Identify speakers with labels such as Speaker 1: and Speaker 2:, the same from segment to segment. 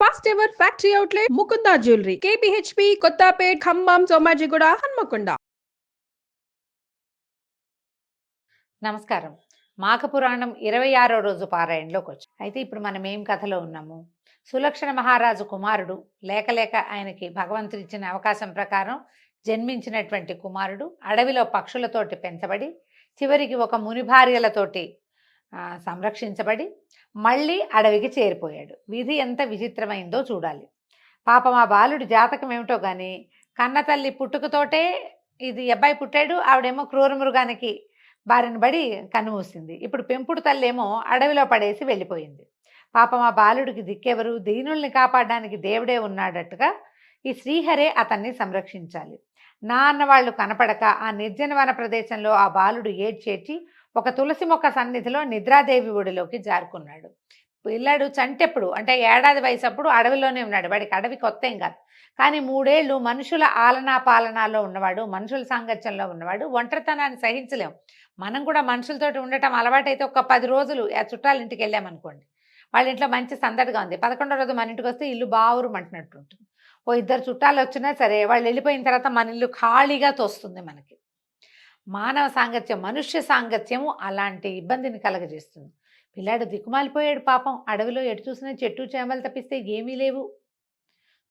Speaker 1: First ever factory outlet Mukunda jewellery KPHB Kothapet Khammam Somajiguda Hanamkonda.
Speaker 2: నమస్కారం. మాఘపురాణం 26వ రోజు పారాయణలోకి వచ్చి అయితే ఇప్పుడు మనం ఏం కథలో ఉన్నాము. సులక్షణ మహారాజు కుమారుడు లేక ఆయనకి భగవంతుడు ఇచ్చిన అవకాశం ప్రకారం జన్మించినటువంటి కుమారుడు అడవిలో పక్షులతోటి పెంచబడి చివరికి ఒక ముని భార్యలతోటి సంరక్షించబడి మళ్ళీ అడవికి చేరిపోయాడు. విధి ఎంత విచిత్రమైందో చూడాలి. పాపం ఆ బాలుడి జాతకం ఏమిటో కానీ కన్నతల్లి పుట్టుకతోటే ఇది అబ్బాయి పుట్టాడు, ఆవిడేమో క్రూర మృగానికి బారిన పడి కన్నుమూసింది. ఇప్పుడు పెంపుడు తల్లేమో అడవిలో పడేసి వెళ్ళిపోయింది. పాపం ఆ బాలుడికి దిక్కెవరు? దీనుల్ని కాపాడడానికి దేవుడే ఉన్నాడట్టుగా ఈ శ్రీహరే అతన్ని సంరక్షించాలి. నా అన్న వాళ్ళు కనపడక ఆ నిర్జన వన ప్రదేశంలో ఆ బాలుడు ఏడ్చేటి ఒక తులసి మొక్క సన్నిధిలో నిద్రాదేవి ఒడిలోకి జారుకున్నాడు. పిల్లాడు చంటెప్పుడు అంటే ఏడాది వయసు అప్పుడు అడవిలోనే ఉన్నాడు. వాడికి అడవి కొత్త ఏం కాదు, కానీ 3 ఏళ్ళు మనుషుల ఆలనా పాలనాలో ఉన్నవాడు, మనుషుల సాంగత్యంలో ఉన్నవాడు. ఒంటరితనాన్ని సహించలేం. మనం కూడా మనుషులతోటి ఉండటం అలవాటైతే ఒక 10 రోజులు ఆ చుట్టాల ఇంటికి వెళ్ళామనుకోండి, వాళ్ళ ఇంట్లో మంచి సందడిగా ఉంది, 11వ రోజు మన ఇంటికి వస్తే ఇల్లు బావురు అంటున్నట్టు ఉంటుంది. ఓ 2 చుట్టాలు వచ్చినా సరే వాళ్ళు వెళ్ళిపోయిన తర్వాత మన ఇల్లు ఖాళీగా తోస్తుంది. మనకి మానవ సాంగత్యం, మనుష్య సాంగత్యము అలాంటి ఇబ్బందిని కలగజేస్తుంది. పిల్లాడు దిక్కుమాలిపోయాడు పాపం. అడవిలో ఎటు చూసినా చెట్టు చేమలు తప్పిస్తే ఏమీ లేవు.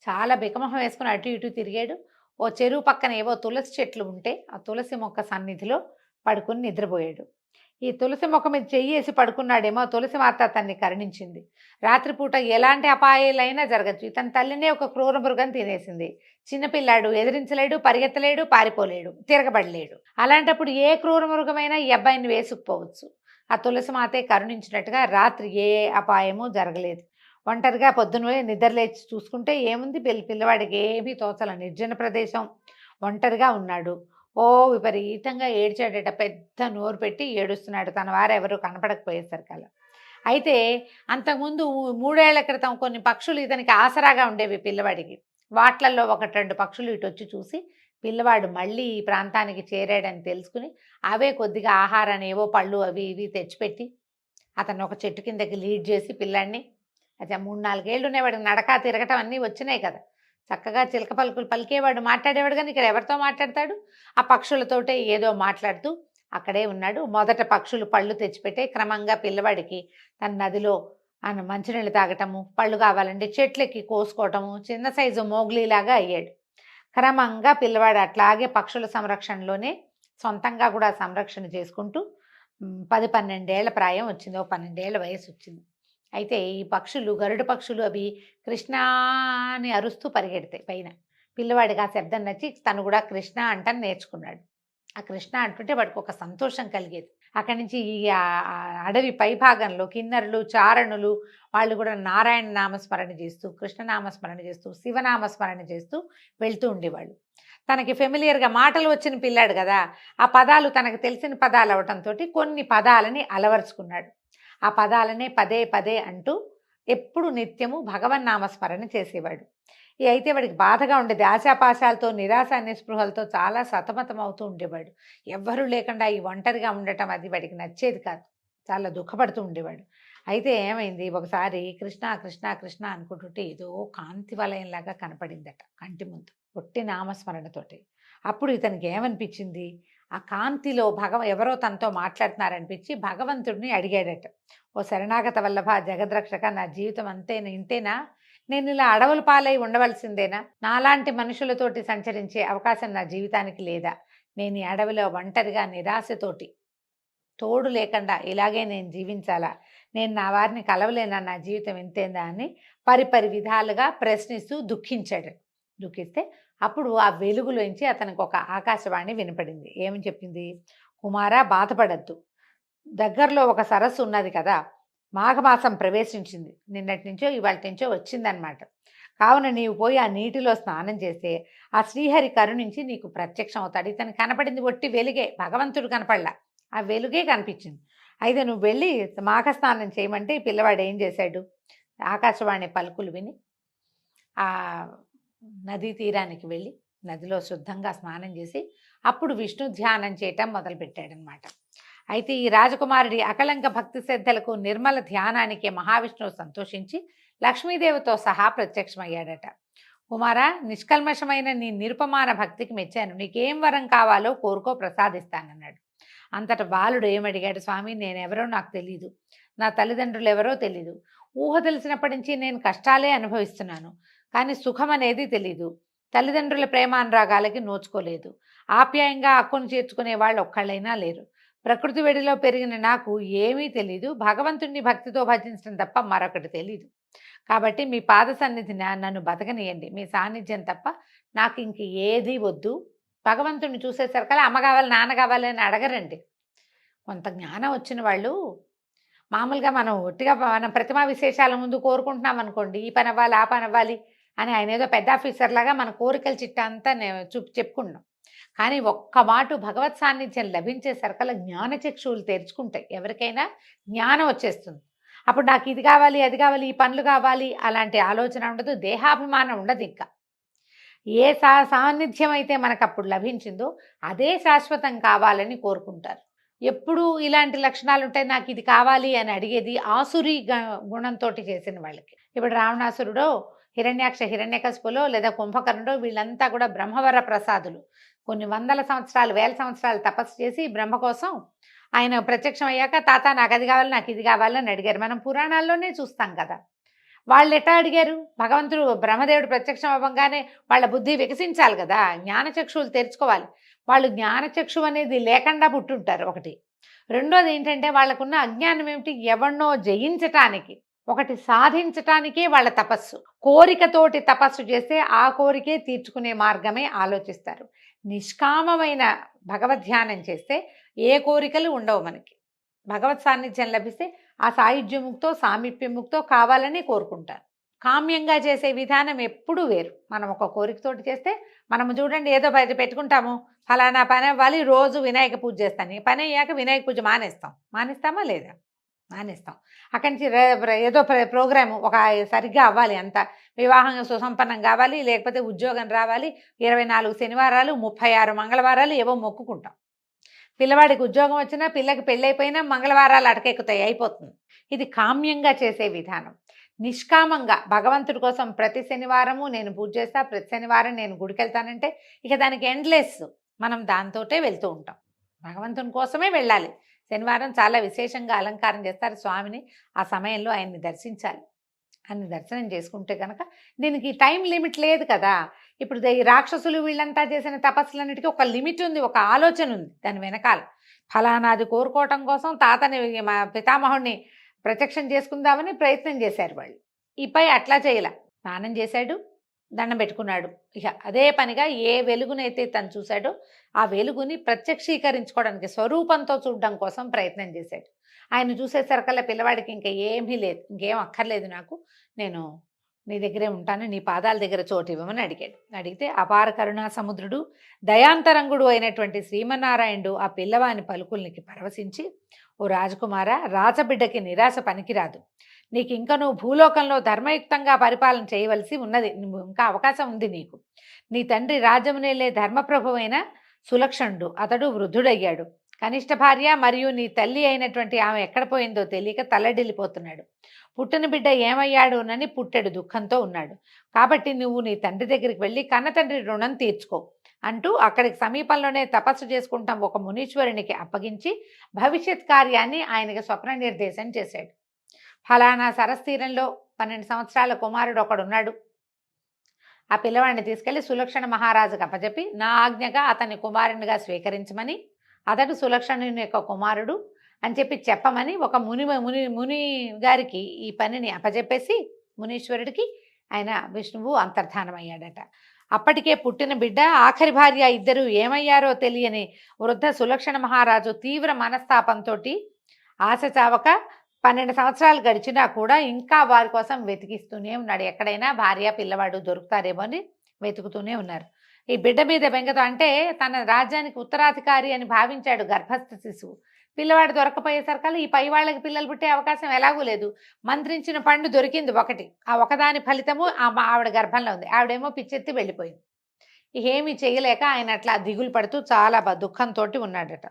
Speaker 2: చాలా బికమొహం వేసుకుని అటు ఇటు తిరిగాడు. ఓ చెరువు పక్కన ఏవో తులసి చెట్లు ఉంటే ఆ తులసి మొక్క సన్నిధిలో పడుకుని నిద్రపోయాడు. ఈ తులసి మొక్క మీద చెయ్యేసి పడుకున్నాడేమో. తులసి మాత అతన్ని కరుణించింది. రాత్రిపూట ఎలాంటి అపాయాలైనా జరగచ్చు. ఇతని తల్లినే ఒక క్రూర మృగం తినేసింది. చిన్నపిల్లాడు ఎదిరించలేడు, పరిగెత్తలేడు, పారిపోలేడు, తిరగబడలేడు. అలాంటప్పుడు ఏ క్రూర మృగమైనా ఈ అబ్బాయిని వేసుకుపోవచ్చు. ఆ తులసి మాతే కరుణించినట్టుగా రాత్రి ఏ అపాయము జరగలేదు. ఒంటరిగా పొద్దున నిద్రలేచి చూసుకుంటే ఏముంది, పిల్లవాడికి ఏమీ తోచల. నిర్జన ప్రదేశం, ఒంటరిగా ఉన్నాడు. ఓ విపరీతంగా ఏడ్చాడట. పెద్ద నోరు పెట్టి ఏడుస్తున్నాడు, తన వారెవరు కనపడకపోయేసరికి. అలా అయితే అంతకుముందు 3 ఏళ్ల క్రితం కొన్ని పక్షులు ఇతనికి ఆసరాగా ఉండేవి పిల్లవాడికి. వాట్లల్లో 1-2 పక్షులు ఇటు వచ్చి చూసి పిల్లవాడు మళ్ళీ ఈ ప్రాంతానికి చేరాడని తెలుసుకుని అవే కొద్దిగా ఆహారాన్ని, ఏవో పళ్ళు అవి ఇవి తెచ్చిపెట్టి అతను ఒక చెట్టు కిందకి లీడ్ చేసి పిల్లాడిని, అయితే 3-4 ఏళ్ళు ఉండేవాడు, నడక తిరగటం అన్నీ వచ్చినాయి కదా, చక్కగా చిలక పలుకులు పలికేవాడు, మాట్లాడేవాడు. కానీ ఇక్కడ ఎవరితో మాట్లాడతాడు? ఆ పక్షులతోటే ఏదో మాట్లాడుతూ అక్కడే ఉన్నాడు. మొదట పక్షులు పళ్ళు తెచ్చిపెట్టే క్రమంగా పిల్లవాడికి తన నదిలో మంచినీళ్ళు తాగటము, పళ్ళు కావాలంటే చెట్లకి కోసుకోవటము, చిన్న సైజు మోగ్లీలాగా అయ్యాడు. క్రమంగా పిల్లవాడు అట్లాగే పక్షుల సంరక్షణలోనే సొంతంగా కూడా సంరక్షణ చేసుకుంటూ 10-12 ఏళ్ల ప్రాయం వచ్చింది. 12 ఏళ్ల వయసు వచ్చింది. అయితే ఈ పక్షులు, గరుడ పక్షులు, అవి కృష్ణ అని అరుస్తూ పరిగెడతాయి పైన. పిల్లవాడికి ఆ శబ్దం నచ్చి తను కూడా కృష్ణ అంటని నేర్చుకున్నాడు. ఆ కృష్ణ అంటుంటే వాడికి ఒక సంతోషం కలిగేది. అక్కడి నుంచి ఈ అడవి పై భాగంలో కిన్నరులు, చారణులు వాళ్ళు కూడా నారాయణ నామస్మరణ చేస్తూ, కృష్ణ నామస్మరణ చేస్తూ, శివనామస్మరణ చేస్తూ వెళ్తూ ఉండేవాళ్ళు. తనకి ఫెమిలియర్గా మాటలు వచ్చిన పిల్లాడు కదా, ఆ పదాలు తనకు తెలిసిన పదాలు అవటంతో కొన్ని పదాలని అలవరుచుకున్నాడు. ఆ పదాలనే పదే పదే అంటూ ఎప్పుడు నిత్యము భగవన్నామస్మరణ చేసేవాడు. అయితే వాడికి బాధగా ఉండేది. ఆశాపాశాలతో, నిరాశ నిస్పృహలతో చాలా సతమతం అవుతూ ఉండేవాడు. ఎవ్వరూ లేకుండా ఈ ఒంటరిగా ఉండటం అది వాడికి నచ్చేది కాదు. చాలా దుఃఖపడుతూ ఉండేవాడు. అయితే ఏమైంది, ఒకసారి కృష్ణ కృష్ణ కృష్ణ అనుకుంటుంటే ఏదో కాంతి వలయంలాగా కనపడిందట కంటి ముందు, పొట్టి నామస్మరణతోటి. అప్పుడు ఇతనికి ఏమనిపించింది, ఆ కాంతిలో ఎవరో తనతో మాట్లాడుతున్నారనిపించి భగవంతుడిని అడిగాడట. ఓ శరణాగత వల్లభ, జగద్రక్షక, నా జీవితం ఇంతేనా? నేను ఇలా అడవుల పాలై ఉండవలసిందేనా? నాలాంటి మనుషులతోటి సంచరించే అవకాశం నా జీవితానికి లేదా? నేను ఈ అడవిలో ఒంటరిగా నిరాశతోటి, తోడు లేకుండా ఇలాగే నేను జీవించాలా? నేను నా వారిని కలవలేనా? నా జీవితం ఇంతేనా అని పరిపరి విధాలుగా ప్రశ్నిస్తూ దుఃఖించాడు. దుఃఖిస్తే అప్పుడు ఆ వెలుగులోంచి అతనికి ఒక ఆకాశవాణి వినపడింది. ఏమని చెప్పింది? కుమారా, బాధపడద్దు. దగ్గరలో ఒక సరస్సు ఉన్నది కదా, మాఘమాసం ప్రవేశించింది, నిన్నటి నుంచో ఇవాళ నుంచో వచ్చిందనమాట. కావున నీవు పోయి ఆ నీటిలో స్నానం చేస్తే ఆ శ్రీహరి కరుణించి నీకు ప్రత్యక్షం అవుతాడు. ఇతను కనపడింది ఒట్టి వెలుగే, భగవంతుడు కనపడలా, ఆ వెలుగే కనిపించింది. అయితే నువ్వు వెళ్ళి మాఘ స్నానం చేయమంటే ఈ పిల్లవాడు ఏం చేశాడు, ఆకాశవాణి పలుకులు విని ఆ నదీ తీరానికి వెళ్ళి నదిలో శుద్ధంగా స్నానం చేసి అప్పుడు విష్ణు ధ్యానం చేయటం మొదలుపెట్టాడనమాట. అయితే ఈ రాజకుమారుడి అకళంక భక్తి శ్రద్ధలకు, నిర్మల ధ్యానానికి మహావిష్ణువు సంతోషించి లక్ష్మీదేవితో సహా ప్రత్యక్షమయ్యాడట. కుమారా, నిష్కల్మషమైన నీ నిరుపమాన భక్తికి మెచ్చాను. నీకేం వరం కావాలో కోరుకో, ప్రసాదిస్తానన్నాడు. అంతట బాలుడు ఏమడిగాడు? స్వామి, నేనెవరో నాకు తెలీదు, నా తల్లిదండ్రులు ఎవరో తెలీదు. ఊహ తెలిసినప్పటి నుంచి నేను కష్టాలే అనుభవిస్తున్నాను, కానీ సుఖం అనేది తెలీదు. తల్లిదండ్రుల ప్రేమానురాగాలకి నోచుకోలేదు. ఆప్యాయంగా అక్కును చేర్చుకునే వాళ్ళు ఒక్కళ్ళైనా లేరు. ప్రకృతి వెడిలో పెరిగిన నాకు ఏమీ తెలీదు. భగవంతుణ్ణి భక్తితో భజించడం తప్ప మరొకటి తెలీదు. కాబట్టి మీ పాద సన్నిధిన నన్ను బతకనియండి. మీ సాన్నిధ్యం తప్ప నాకు ఇంక ఏదీ వద్దు. భగవంతుణ్ణి చూసేసరికల్లా అమ్మ కావాలి, నాన్న కావాలి అని అడగరండి. కొంత జ్ఞానం వచ్చిన వాళ్ళు మామూలుగా మనం ఒట్టిగా మనం ప్రతిమా విశేషాల ముందు కోరుకుంటున్నాం అనుకోండి, ఈ పని అవ్వాలి, ఆ పని అవ్వాలి అని ఆయన ఏదో పెద్ద ఆఫీసర్ లాగా మన కోరికల చిట్టా అంతా చెప్పుకుంటున్నాం. కానీ ఒక్క మాట భగవత్ సాన్నిధ్యం లభించేసరికల్లా జ్ఞానచక్షువులు తెరుచుకుంటాయి. ఎవరికైనా జ్ఞానం వచ్చేస్తుంది. అప్పుడు నాకు ఇది కావాలి, అది కావాలి, ఈ పనులు కావాలి అలాంటి ఆలోచన ఉండదు, దేహాభిమానం ఉండదు. ఇంకా ఏ సాన్నిధ్యం అయితే మనకు అప్పుడు లభించిందో అదే శాశ్వతం కావాలని కోరుకుంటారు. ఎప్పుడు ఇలాంటి లక్షణాలు ఉంటాయి, నాకు ఇది కావాలి అని అడిగేది ఆసురి గుణంతో చేసిన వాళ్ళకి. ఇప్పుడు రావణాసురుడో, హిరణ్యాక్ష హిరణ్యకశిపులో, లేదా కుంభకర్ణుడో, వీళ్ళంతా కూడా బ్రహ్మవర ప్రసాదులు. కొన్ని వందల సంవత్సరాలు, వేల సంవత్సరాలు తపస్సు చేసి బ్రహ్మ కోసం ఆయన ప్రత్యక్షం అయ్యాక, తాత నాకు అది కావాలి, నాకు ఇది కావాలని అడిగారు. మనం పురాణాల్లోనే చూస్తాం కదా. వాళ్ళు ఎట్లా అడిగారు? భగవంతుడు బ్రహ్మదేవుడు ప్రత్యక్షం అవ్వగానే వాళ్ళ బుద్ధి వికసించాలి కదా, జ్ఞానచక్షువులు తెరుచుకోవాలి. వాళ్ళు జ్ఞానచక్షు అనేది లేకుండా పుట్టుంటారు ఒకటి. రెండోది ఏంటంటే వాళ్ళకున్న అజ్ఞానం ఏమిటి? ఎవరినో జయించటానికి, ఒకటి సాధించటానికే వాళ్ళ తపస్సు. కోరికతోటి తపస్సు చేస్తే ఆ కోరికే తీర్చుకునే మార్గమే ఆలోచిస్తారు. నిష్కామమైన భగవద్ధ్యానం చేస్తే ఏ కోరికలు ఉండవు మనకి. భగవత్ సాన్నిధ్యం లభిస్తే ఆ సాయుధ్యముక్తో, సామీప్యముక్తో కావాలని కోరుకుంటారు. కామ్యంగా చేసే విధానం ఎప్పుడూ వేరు. మనం ఒక కోరికతోటి చేస్తే, మనము చూడండి ఏదో బయట పెట్టుకుంటాము, ఫలానా పని అవ్వాలి, రోజు వినాయక పూజ చేస్తాను, ఈ పని అయ్యాక వినాయక పూజ మానేస్తామా లేదా? మానేస్తాం. అక్కడి నుంచి ఏదో ప్రోగ్రాము ఒక సరిగ్గా అవ్వాలి, అంత వివాహం సుసంపన్నం కావాలి, లేకపోతే ఉద్యోగం రావాలి, 24 శనివారాలు, 36 మంగళవారాలు ఏవో మొక్కుకుంటాం. పిల్లవాడికి ఉద్యోగం వచ్చినా, పిల్లకి పెళ్ళైపోయినా మంగళవారాలు అటకెక్కుతాయి, అయిపోతుంది. ఇది కామ్యంగా చేసే విధానం. నిష్కామంగా భగవంతుడి కోసం ప్రతి శనివారము నేను పూజ చేస్తా, ప్రతి శనివారం నేను గుడికి వెళ్తానంటే ఇక దానికి ఎండ్లెస్. మనం దాంతోటే వెళ్తూ ఉంటాం. భగవంతుని కోసమే వెళ్ళాలి. శనివారం చాలా విశేషంగా అలంకారం చేస్తారు స్వామిని. ఆ సమయంలో ఆయన్ని దర్శించాలి. ఆయన్ని దర్శనం చేసుకుంటే కనుక దీనికి టైం లిమిట్ లేదు కదా. ఇప్పుడు ఈ రాక్షసులు వీళ్ళంతా చేసిన తపస్సులన్నిటికీ ఒక లిమిట్ ఉంది, ఒక ఆలోచన ఉంది దాని వెనకాల. ఫలానాది కోరుకోవటం కోసం తాతని, మా పితామహుడిని ప్రత్యక్షం చేసుకుందామని ప్రయత్నం చేశారు వాళ్ళు. ఈపై అట్లా చేయలే. స్నానం చేశాడు, దండం పెట్టుకున్నాడు. ఇక అదే పనిగా ఏ వెలుగునైతే తను చూశాడో ఆ వెలుగుని ప్రత్యక్షీకరించుకోవడానికి, స్వరూపంతో చూడడం కోసం ప్రయత్నం చేశాడు. ఆయన చూసేసరికల్లా పిల్లవాడికి ఇంకా ఏమీ లేదు, ఇంకేం అక్కర్లేదు నాకు, నేను నీ దగ్గరే ఉంటాను, నీ పాదాల దగ్గర చోటు ఇవ్వమని అడిగాడు. అడిగితే అపార కరుణా సముద్రుడు, దయాంతరంగుడు అయినటువంటి శ్రీమన్నారాయణుడు ఆ పిల్లవాని పలుకుల్నికి పరవశించి, ఓ రాజకుమార, రాజబిడ్డకి నిరాశ పనికిరాదు. నీకు ఇంకా నువ్వు భూలోకంలో ధర్మయుక్తంగా పరిపాలన చేయవలసి ఉన్నది, ఇంకా అవకాశం ఉంది నీకు. నీ తండ్రి రాజ్యమునేలే ధర్మప్రభువైన సులక్షణుడు, అతడు వృద్ధుడయ్యాడు. కనిష్ట భార్య మరియు నీ తల్లి అయినటువంటి ఆమె ఎక్కడ పోయిందో తెలియక తల్లడిల్లిపోతున్నాడు. పుట్టిన బిడ్డ ఏమయ్యాడునని పుట్టెడు దుఃఖంతో ఉన్నాడు. కాబట్టి నువ్వు నీ తండ్రి దగ్గరికి వెళ్ళి కన్న తండ్రి రుణం తీర్చుకో అంటూ అక్కడికి సమీపంలోనే తపస్సు చేసుకుంటాం ఒక మునీశ్వరునికి అప్పగించి భవిష్యత్ కార్యాన్ని ఆయనకి స్వప్న నిర్దేశం చేశాడు. ఫలానా సరస్తీరంలో 12 సంవత్సరాల కుమారుడు ఒకడున్నాడు. ఆ పిల్లవాడిని తీసుకెళ్లి సులక్షణ మహారాజుకు అప్పచెప్పి నా ఆజ్ఞగా అతన్ని కుమారునిగా స్వీకరించమని, అతడు సులక్షణుని యొక్క కుమారుడు అని చెప్పమని ఒక ముని గారికి ఈ పనిని అప్పచెప్పేసి మునీశ్వరుడికి ఆయన విష్ణువు అంతర్ధానమయ్యాడట. అప్పటికే పుట్టిన బిడ్డ, ఆఖరి భార్య ఇద్దరు ఏమయ్యారో తెలియని వృద్ధ సులక్షణ మహారాజు తీవ్ర మనస్తాపంతో ఆశ చావక 12 సంవత్సరాలు గడిచినా కూడా ఇంకా వారి కోసం వెతికిస్తూనే ఉన్నాడు. ఎక్కడైనా భార్య పిల్లవాడు దొరుకుతారేమో అని వెతుకుతూనే ఉన్నారు. ఈ బిడ్డ మీద బెంగతో, అంటే తన రాజ్యానికి ఉత్తరాధికారి అని భావించాడు గర్భస్థ శిశువు. పిల్లవాడు దొరకపోయేసరికల్లా ఈ పై వాళ్ళకి పిల్లలు పుట్టే అవకాశం ఎలాగూ లేదు. మంత్రించిన పండు దొరికింది ఒకటి, ఆ ఒకదాని ఫలితము ఆవిడ గర్భంలో ఉంది. ఆవిడేమో పిచ్చెత్తి వెళ్ళిపోయింది. ఏమీ చేయలేక ఆయన అట్లా దిగులు పడుతూ చాలా దుఃఖంతో ఉన్నాడట.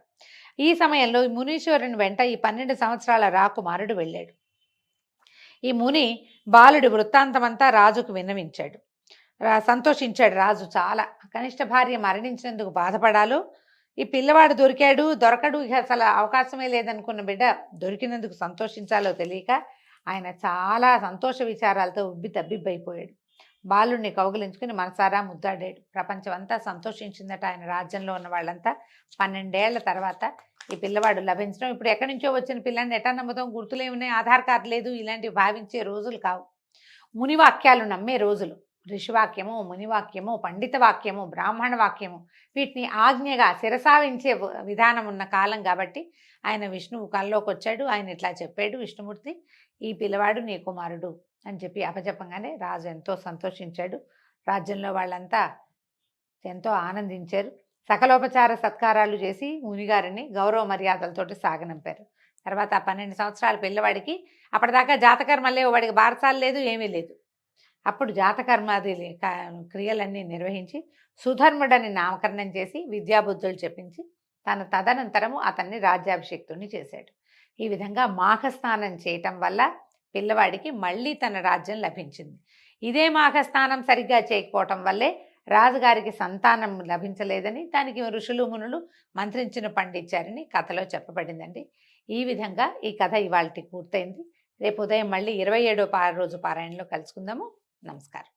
Speaker 2: ఈ సమయంలో మునీశ్వరుని వెంట ఈ 12 సంవత్సరాల రాకుమారుడు వెళ్ళాడు. ఈ ముని బాలుడి వృత్తాంతమంతా రాజుకు విన్నవించాడు. సంతోషించాడు రాజు చాలా. కనిష్ట భార్య మరణించినందుకు బాధపడాలో, ఈ పిల్లవాడు దొరకడు, ఇక అసలు అవకాశమే లేదనుకున్న బిడ్డ దొరికినందుకు సంతోషించాలో తెలియక ఆయన చాలా సంతోష విచారాలతో తబ్బిబ్బైపోయాడు. బాలుడిని కౌగిలించుకుని మనసారా ముద్దాడాడు. ప్రపంచం అంతా సంతోషించిందట. ఆయన రాజ్యంలో ఉన్న వాళ్ళంతా. 12 ఏళ్ల తర్వాత ఈ పిల్లవాడు లభించడం, ఇప్పుడు ఎక్కడి నుంచో వచ్చిన పిల్లాన్ని ఎటా నమ్ముతాం, గుర్తులేమున్నాయి, ఆధార్ కార్డు లేదు, ఇలాంటివి భావించే రోజులు కావు. మునివాక్యాలు నమ్మే రోజులు. ఋషివాక్యము, మునివాక్యము, పండిత వాక్యము, బ్రాహ్మణ వాక్యము, వీటిని ఆజ్ఞగా శిరసావించే విధానం ఉన్న కాలం కాబట్టి ఆయన విష్ణువు కల్లోకి వచ్చాడు. ఆయన ఇట్లా చెప్పాడు విష్ణుమూర్తి, ఈ పిల్లవాడు నీ కుమారుడు అని చెప్పి అపజెప్పంగానే రాజు ఎంతో సంతోషించాడు. రాజ్యంలో వాళ్ళంతా ఎంతో ఆనందించారు. సకలోపచార సత్కారాలు చేసి మునిగారిని గౌరవ మర్యాదలతోటి సాగనంపారు. తర్వాత 12 సంవత్సరాల పిల్లవాడికి, అప్పటిదాకా జాతకర్మ లేవు, వాడికి బారసాలు లేదు, ఏమీ లేదు. అప్పుడు జాతకర్మాది క్రియలన్నీ నిర్వహించి సుధర్ముడని నామకరణం చేసి విద్యాబుద్ధులు చెప్పించి తదనంతరము అతన్ని రాజ్యాభిషేక్తుని చేశాడు. ఈ విధంగా మాఘస్నానం చేయటం వల్ల పిల్లవాడికి మళ్ళీ తన రాజ్యం లభించింది. ఇదే మాఘస్నానం సరిగ్గా చేయకపోవటం వల్లే రాజుగారికి సంతానం లభించలేదని, దానికి ఋషులు మునులు మంత్రించిన పండించారని కథలో చెప్పబడిందండి. ఈ విధంగా ఈ కథ ఇవాళకి పూర్తయింది. రేపు ఉదయం మళ్ళీ 27వ రోజు పారాయణలో కలుసుకుందాము. నమస్కారం.